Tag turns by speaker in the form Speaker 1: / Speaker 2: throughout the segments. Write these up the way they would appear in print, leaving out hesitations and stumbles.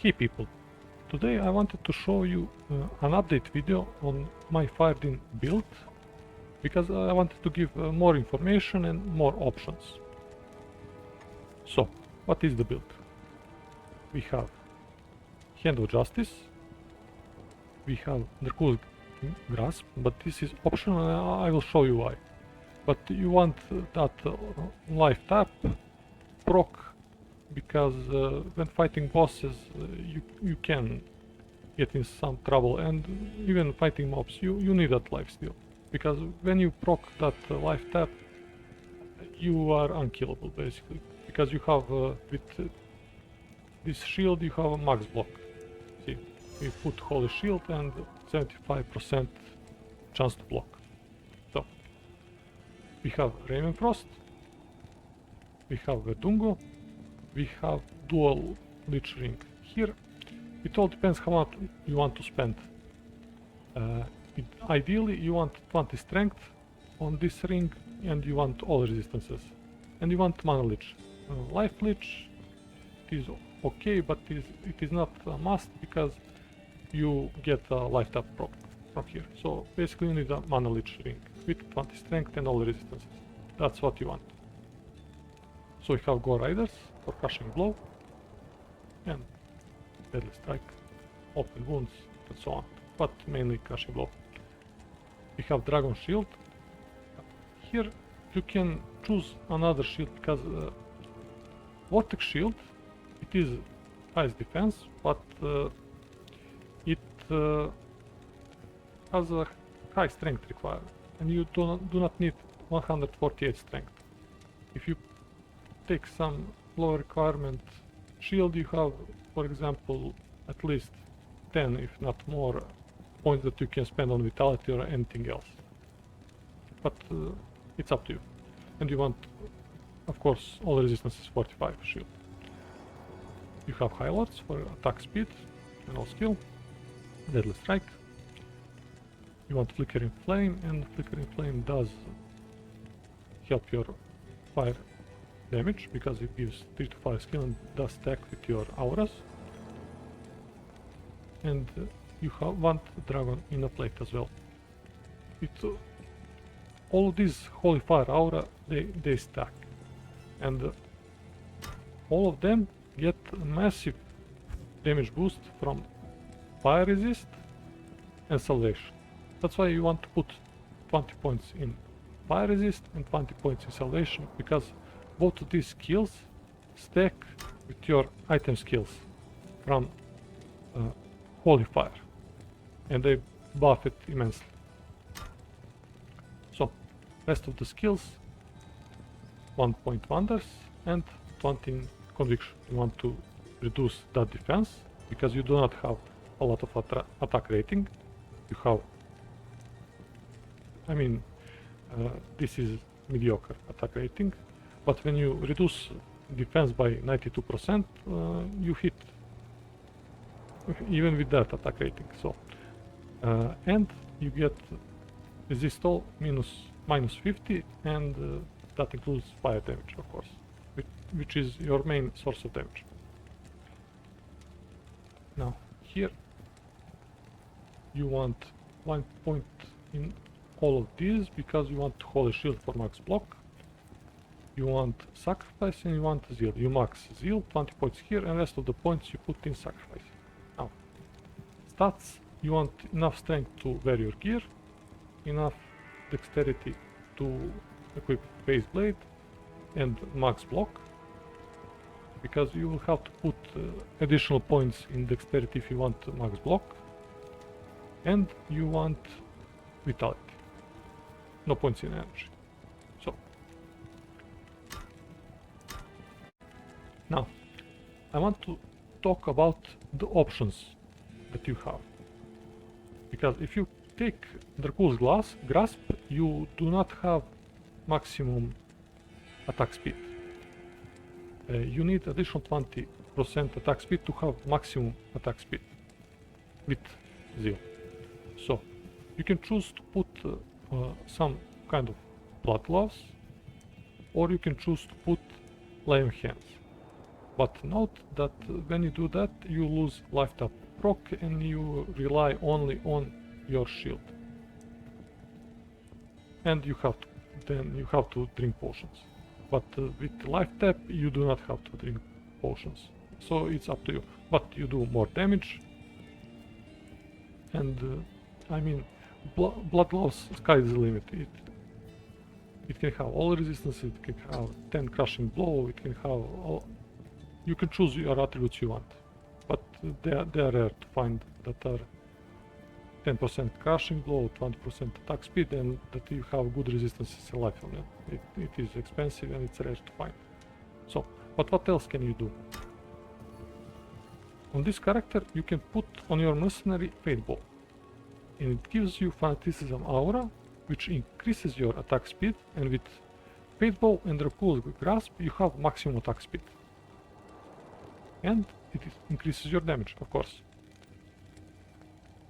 Speaker 1: Hey people, today I wanted to show you an update video on my Firedin build because I wanted to give more information and more options. So, what is the build? We have Hand of Justice, we have Dracul Grasp, but this is optional and I will show you why. But you want that life tap proc because when fighting bosses you can get in some trouble, and even fighting mobs you need that life steal, because when you proc that life tap you are unkillable basically, because you have with this shield you have a max block. See, we put holy shield and 75% chance to block. So we have Ravenfrost, we have Verdungo, we have dual Lich Ring here. It all depends how much you want to spend. Ideally you want 20 strength on this ring and you want all resistances. And you want Mana Lich. Life Lich is okay, but it is not a must because you get a life tap proc from here. So basically you need a Mana Lich ring with 20 strength and all resistances. That's what you want. So we have Gore Riders for Crushing Blow and Deadly Strike, Open Wounds and so on, but mainly Crushing Blow. We have Dragon Shield. Here you can choose another shield because Vortex Shield, it is highest defense, but it has a high strength required and you do not need 148 strength. If you take some low requirement shield, you have, for example, at least 10 if not more points that you can spend on vitality or anything else, but it's up to you. And you want, of course, all resistance is 45 shield. You have High Lords for attack speed and all skill, Deadly Strike. You want Flickering Flame, and Flickering Flame does help your fire damage because it gives 3 to 5 skill and does stack with your auras. And you want Dragon in a plate as well. All of these Holy Fire aura, they stack, and all of them get a massive damage boost from fire resist and salvation. That's why you want to put 20 points in fire resist and 20 points in salvation, because both of these skills stack with your item skills from Holy Fire and they buff it immensely. So rest of the skills, 1 point Wonders and 20 in Conviction. You want to reduce that defense because you do not have a lot of attack rating. You have, I mean, this is mediocre attack rating, but when you reduce defense by 92%, you hit even with that attack rating. So and you get resist all minus 50, and that includes fire damage, of course, which is your main source of damage. Now here you want 1 point in all of these because you want Holy Shield for max block, you want Sacrifice, and you want Zeal. You max Zeal, 20 points here, and rest of the points you put in Sacrifice. Now stats, you want enough strength to wear your gear, enough dexterity to equip Phase Blade and max block, because you will have to put additional points in dexterity if you want max block, and you want vitality, no points in energy. So now I want to talk about the options that you have, because if you take Dracul's Grasp you do not have maximum attack speed. You need additional 20% attack speed to have maximum attack speed with Zeal. So you can choose to put some kind of Blood Gloves, or you can choose to put Lion Hands. But note that when you do that, you lose life tap proc and you rely only on your shield. And you have to drink potions. But with life tap, you do not have to drink potions. So it's up to you. But you do more damage. And I mean, blood loss, sky is the limit. It can have all resistance, it can have 10 crushing blow, it can have all... You can choose your attributes you want. But they are rare to find that are 10% crushing blow, 20% attack speed, and that you have good resistances in life element. It is expensive and it's rare to find. So, but what else can you do? On this character you can put on your mercenary Fate Bow. And it gives you Fanaticism Aura, which increases your attack speed, and with Fate Bow and Dracul Grasp you have maximum attack speed. And it increases your damage, of course.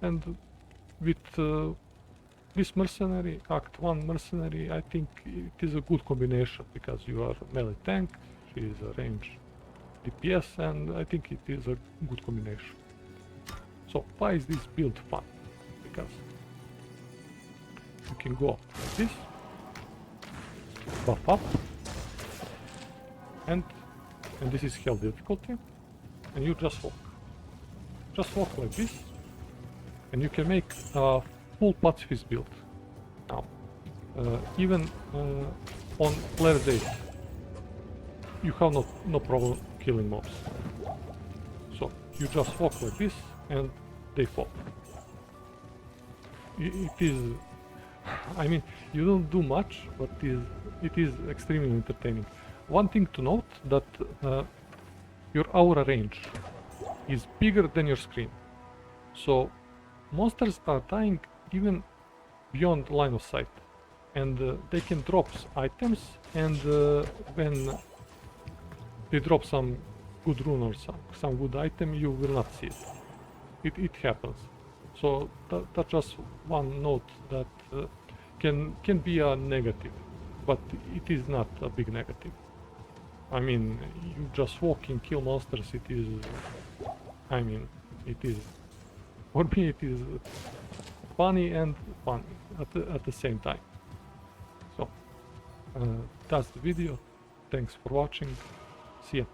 Speaker 1: And with this mercenary, Act 1 mercenary, I think it is a good combination, because you are a melee tank, she is a range DPS, and I think it is a good combination. So why is this build fun? Because you can go like this, buff up, and this is hell difficulty, and you just walk like this, and you can make a full pacifist build. Now, even on player 8, you have no problem killing mobs. So you just walk like this, and they fall. It is, I mean, you don't do much, but it is extremely entertaining. One thing to note, that your aura range is bigger than your screen. So monsters are dying even beyond line of sight, and they can drop items, and when they drop some good rune or some good item, you will not see it. It happens. So that's just one note that can be a negative, but it is not a big negative. I mean, you just walk and kill monsters, it is... I mean, it is... For me it is funny and fun at the same time. So, that's the video. Thanks for watching. See ya.